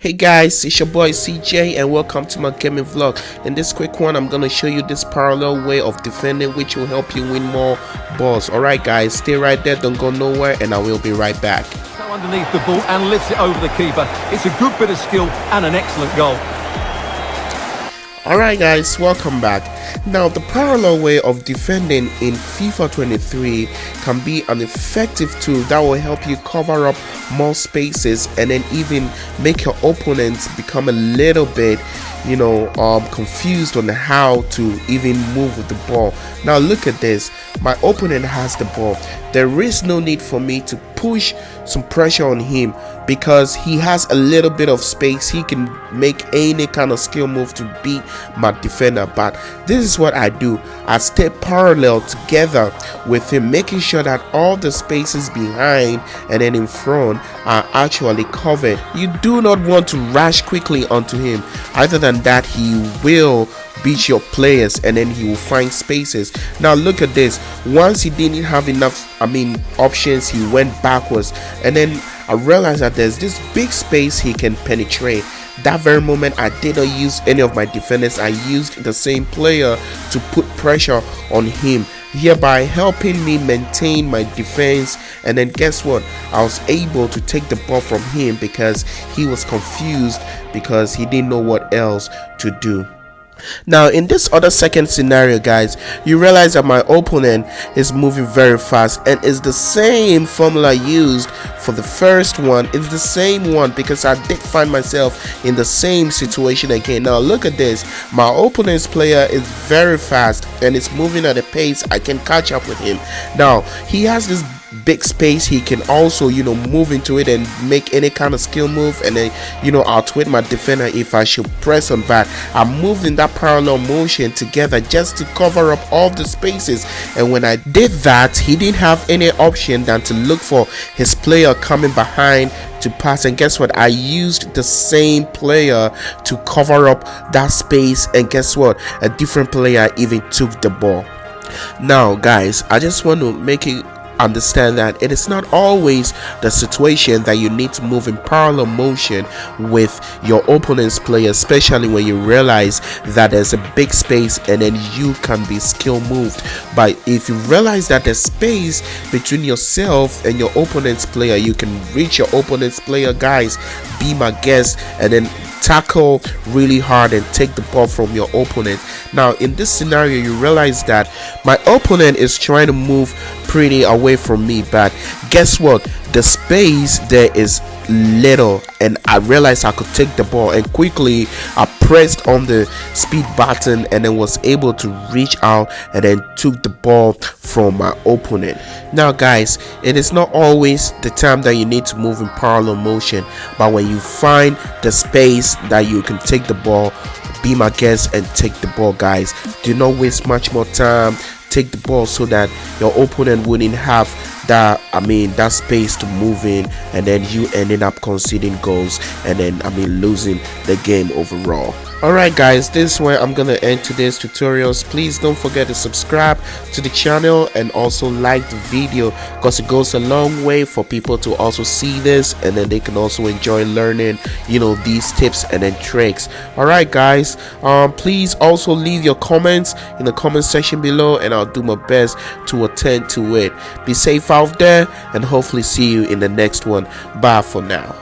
Hey guys, it's your boy CJ and welcome to my gaming vlog. In this quick one, I'm gonna show you this parallel way of defending which will help you win more balls. Alright guys, stay right there, don't go nowhere, and I will be right back. So underneath the ball and lifts it over the keeper. It's a good bit of skill and an excellent goal. Alright guys, welcome back. Now the parallel way of defending in FIFA 23 can be an effective tool that will help you cover up more spaces and then even make your opponents become a little bit confused on how to even move with the ball. Now look at this, my opponent has the ball. There is no need for me to push some pressure on him because he has a little bit of space. He can make any kind of skill move to beat my defender, but this is what I do. I stay parallel together with him, making sure that all the spaces behind and then in front are actually covered. You do not want to rush quickly onto him. Other than that, he will beat your players and then he will find spaces. Now look at this. Once he didn't have enough options, he went backwards, and then I realized that there's this big space he can penetrate. That very moment, I did not use any of my defenders. I used the same player to put pressure on him, hereby helping me maintain my defense. And then guess what? I was able to take the ball from him because he was confused because he didn't know what else to do. Now in this other second scenario guys, you realize that my opponent is moving very fast, and it's the same formula used for the first one. It's the same one because I did find myself in the same situation again. Now look at this, my opponent's player is very fast and it's moving at a pace I can catch up with him. Now he has this big space. He can also move into it and make any kind of skill move and then outwit my defender if I should press on back. I moved in that parallel motion together just to cover up all the spaces, and when I did that, he didn't have any option than to look for his player coming behind to pass. And guess what? I used the same player to cover up that space, and guess what? A different player even took the ball. Now guys, I just want to make it understand that it is not always the situation that you need to move in parallel motion with your opponent's player, especially when you realize that there's a big space and then you can be skill moved. But if you realize that there's space between yourself and your opponent's player, you can reach your opponent's player. Guys, be my guest and then tackle really hard and take the ball from your opponent. Now in this scenario, you realize that my opponent is trying to move pretty away from me, but guess what? The space there is little, and I realized I could take the ball, and quickly I pressed on the speed button and then was able to reach out and then took the ball from my opponent. Now guys, it is not always the time that you need to move in parallel motion, but when you find the space that you can take the ball, be my guest and take the ball. Guys, do not waste much more time. Take the ball so that your opponent wouldn't have that space to move in, and then you ending up conceding goals and then losing the game overall. Alright guys, this is where I'm gonna end today's tutorials. Please don't forget to subscribe to the channel and also like the video, because it goes a long way for people to also see this, and then they can also enjoy learning these tips and then tricks. Alright guys, please also leave your comments in the comment section below and I'll do my best to attend to it. Be safe out there and hopefully see you in the next one. Bye for now.